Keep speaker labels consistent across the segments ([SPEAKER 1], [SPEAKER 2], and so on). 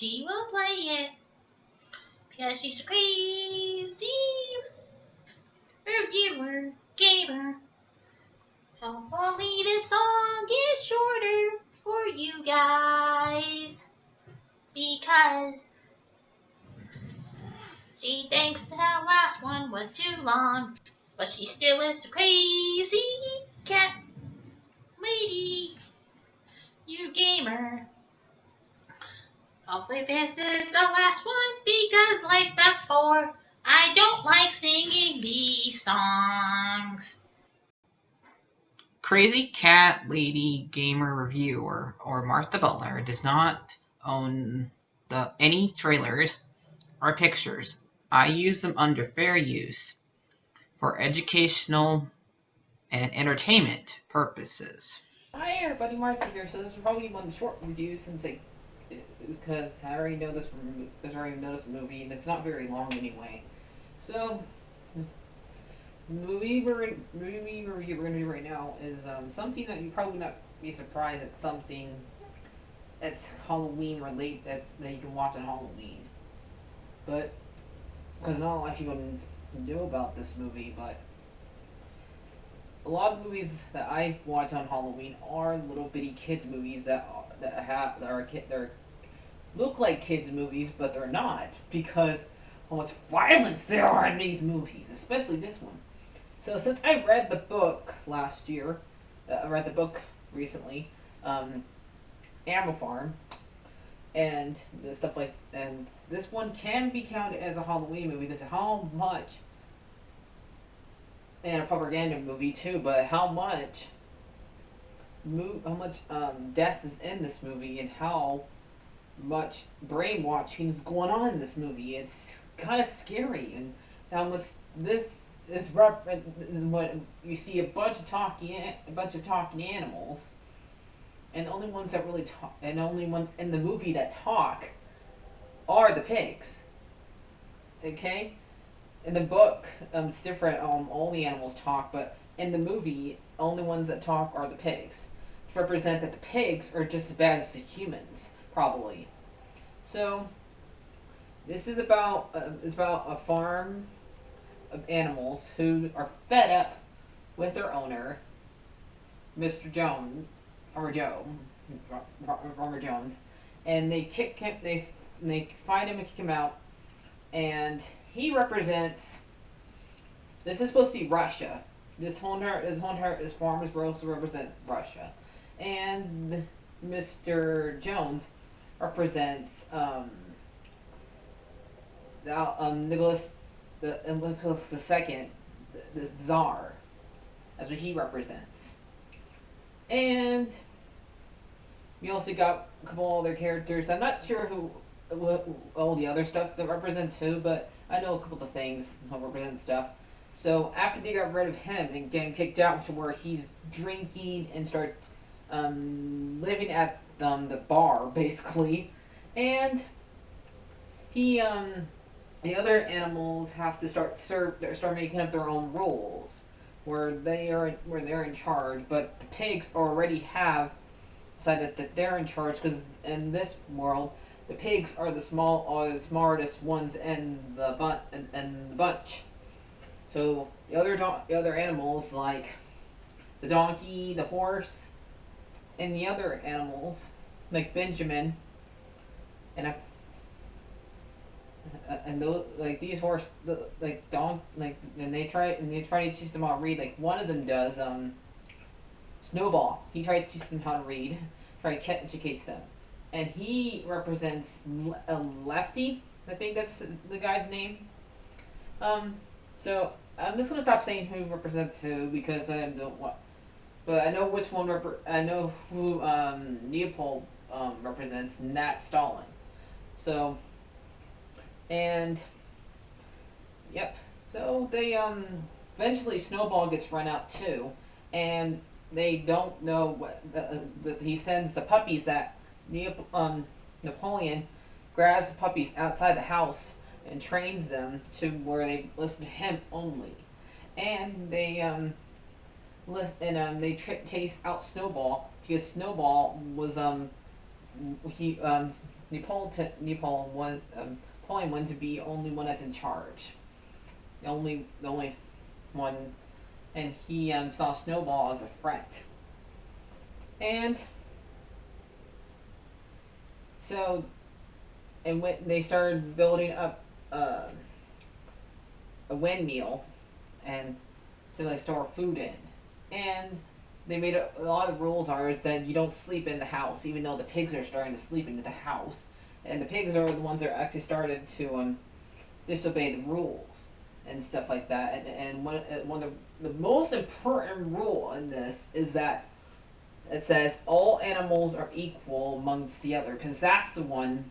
[SPEAKER 1] she will play it because she's a crazy reviewer gamer. Hopefully this song is shorter for you guys because she thinks the last one was too long, but she still is a crazy cat lady, you gamer. Hopefully this is the last one because like before, I don't like singing these songs.
[SPEAKER 2] CrazyCatLady Gamer Reviewer or Martha Butler does not own any trailers or pictures. I use them under fair use for educational and entertainment purposes.
[SPEAKER 3] Hi everybody, Mark here. So this is probably one short review because I already know this movie and it's not very long anyway. So movie review we're gonna do right now is something that you probably not be surprised at something that's Halloween related that you can watch on Halloween, but because not a lot of people know about this movie, but a lot of movies that I watch on Halloween are little bitty kids movies that look like kids movies, but they're not because how much violence there are in these movies, especially this one. So since I read the book last year, I read the book recently, Animal Farm, and and this one can be counted as a Halloween movie because of how much and a propaganda movie too, but how much death is in this movie and how much brainwashing is going on in this movie. It's kind of scary, and how much this is what you see a bunch of talking animals, and the only ones that really talk, and the only ones in the movie that talk are the pigs. Okay, in the book, it's different. All the animals talk, but in the movie, only ones that talk are the pigs. To represent that the pigs are just as bad as the humans, probably. So this is about a farm of animals who are fed up with their owner, Mr. Jones or Joe, Farmer Jones, and they kick him. They find him and kick him out, and he represents. This is supposed to be Russia. This farm is supposed to represent Russia, and Mr. Jones represents Nicholas Nicholas the Second, the Tsar. That's what he represents. And we also got a couple other characters. I'm not sure who all the other stuff that represents who, but I know a couple of things that represent stuff. So after they got rid of him and getting kicked out to where he's drinking and start living at the bar basically, and he the other animals have to start making up their own rules where they're in charge, but the pigs already have decided that they're in charge because in this world the pigs are the smartest ones in the bunch. So the other animals like the donkey, the horse, and the other animals like Benjamin and and those like these horse like donk like and they try to teach them how to read. Like one of them does Snowball. He tries to teach them how to read, try to educate them, and he represents a Lefty. I think that's the guy's name. Um, so I'm just gonna stop saying who represents who because I don't want. But I know which one. I know who Leopold represents, Nat Stalin. So and yep. So they eventually Snowball gets run out too, and they don't know he sends the puppies that Napoleon grabs the puppies outside the house and trains them to where they listen to him only, and they chase out Snowball because Snowball was he Napoleon wanted to be only one that's in charge, the only one, and he saw Snowball as a threat, and so and when they started building up a windmill and to like store food in, and they made a lot of rules are is that you don't sleep in the house, even though the pigs are starting to sleep into the house, and the pigs are the ones that actually started to disobey the rules and stuff like that. And one of the most important rule in this is that it says all animals are equal amongst the other, because that's the one.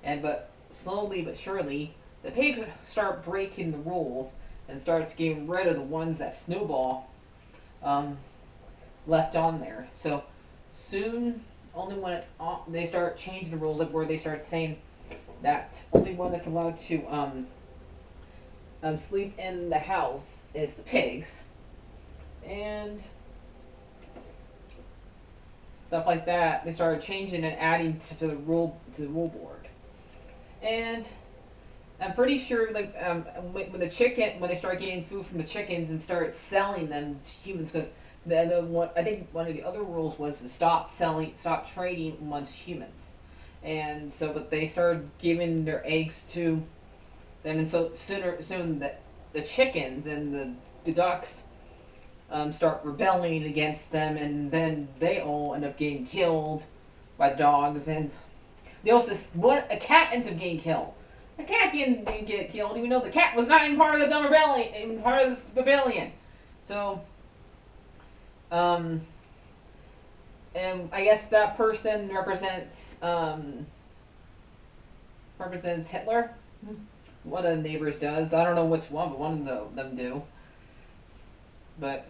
[SPEAKER 3] And but slowly but surely, the pigs start breaking the rules and starts getting rid of the ones that Snowball um, left on there. So soon, only when it's on, they start changing the rules, like where they start saying that only one that's allowed to sleep in the house is the pigs, and stuff like that. They started changing and adding to the rule board, and I'm pretty sure like when they start getting food from the chickens and start selling them to humans, because the one I think one of the other rules was to stop trading amongst humans, and so but they started giving their eggs to them, and so soon the chickens and the ducks start rebelling against them, and then they all end up getting killed by dogs, and they also a cat ends up getting killed. The cat didn't get killed, even though the cat was not even part of the rebellion, even part of the rebellion. So, and I guess that person represents Hitler. One of the neighbors does. I don't know which one, but one of them do. But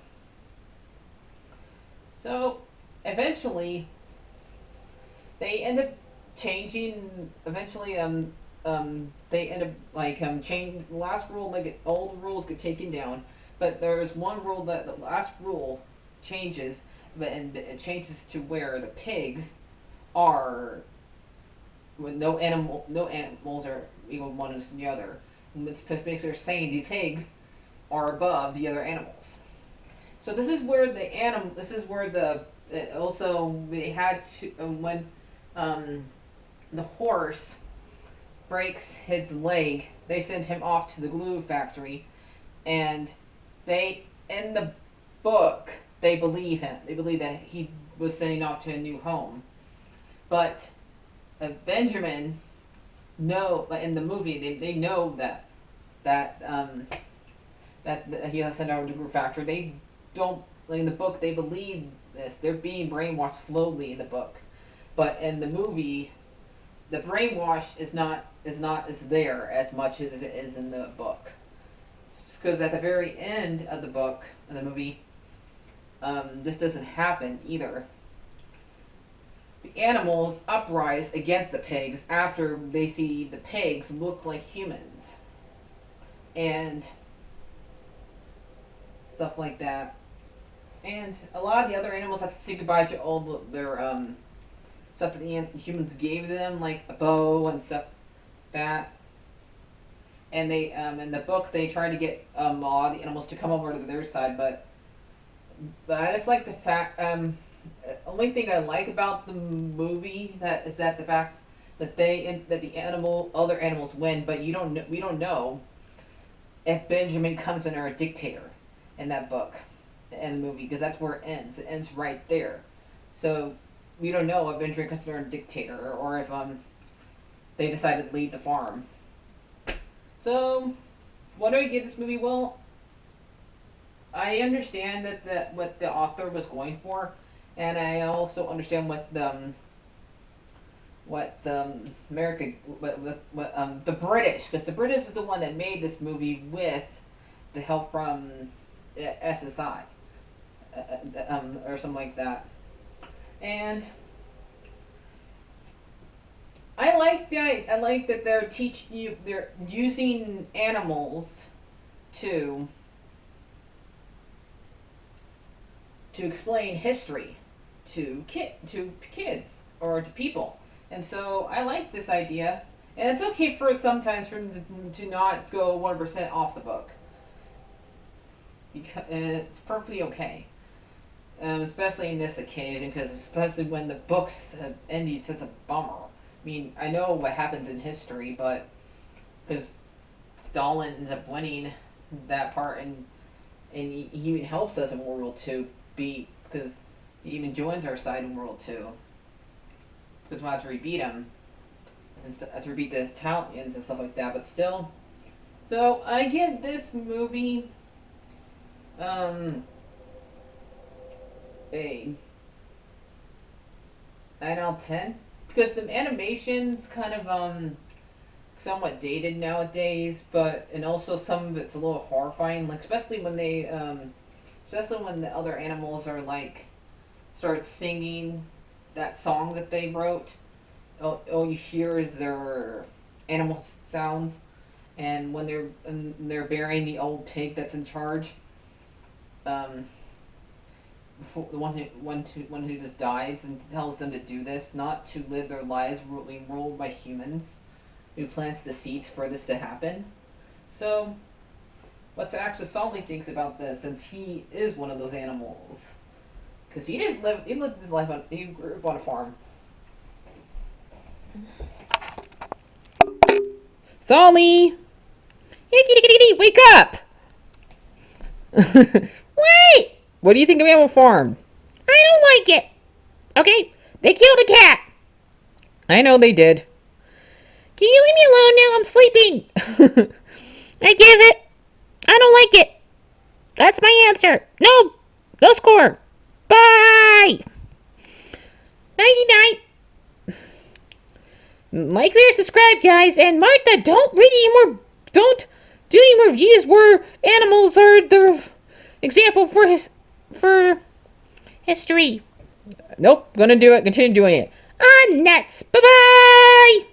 [SPEAKER 3] so eventually, they end up changing. Eventually, they end up like change the last rule. Like all the rules get taken down, but there's one rule that the last rule changes, and it changes to where the pigs are when no animals are equal one as the other. It's because they're saying the pigs are above the other animals. So this is where also they had to when the horse breaks his leg, they send him off to the glue factory, and they in the book they believe him. They believe that he was sending off to a new home, but Benjamin but in the movie they know that that he has sent out to the glue factory. They don't like in the book. They believe this. They're being brainwashed slowly in the book, but in the movie, the brainwash is not as there as much as it is in the book. Because at the very end of the book, in the movie, this doesn't happen either. The animals uprise against the pigs after they see the pigs look like humans. And stuff like that. And a lot of the other animals have to say goodbye to all their stuff that the humans gave them, like a bow and stuff like that. And they in the book they try to get a lot of the animals to come over to their side, but I just like the fact only thing I like about the movie that is that the fact that other animals win, but we don't know if Benjamin comes in or a dictator in that book in the movie, because that's where it ends. It ends right there. So we don't know if Benjamin comes in or a dictator, or if they decided to leave the farm. So what do I give this movie? Well, I understand that what the author was going for, and I also understand what the British, because the British is the one that made this movie with the help from SSI, or something like that, and I like that they're using animals to explain history to kids. or to people. And so I like this idea, and it's okay for sometimes for them to not go 100% off the book. Because it's perfectly okay. Especially in this occasion, because especially when the books have ended, such a bummer. I mean, I know what happens in history, but because Stalin ends up winning that part, and he even helps us in World War II beat, because he even joins our side in World War II. Because after we beat him, and after we beat the Italians and stuff like that, but still. So I give this movie a 9 out of 10, because the animation's kind of somewhat dated nowadays, but and also some of it's a little horrifying, like especially when the other animals are like start singing that song that they wrote. All you hear is their animal sounds, and when they're burying the old pig that's in charge, um, the one who just dies, and tells them to do this, not to live their lives being ruled by humans, who plants the seeds for this to happen. So, what actually Sully thinks about this, since he is one of those animals, because he lived his life he grew up on a farm. Sully! Hey, kitty, kitty, kitty, wake up! Wait! What do you think of Animal Farm? I don't like it. Okay, they killed a cat. I know they did. Can you leave me alone now? I'm sleeping. I give it. I don't like it. That's my answer. No, no score. Bye. Nighty night. Like, share, subscribe, guys. And Martha, don't do any more reviews where animals are the example for history. Nope, gonna do it. Continue doing it. Nuts. Bye bye.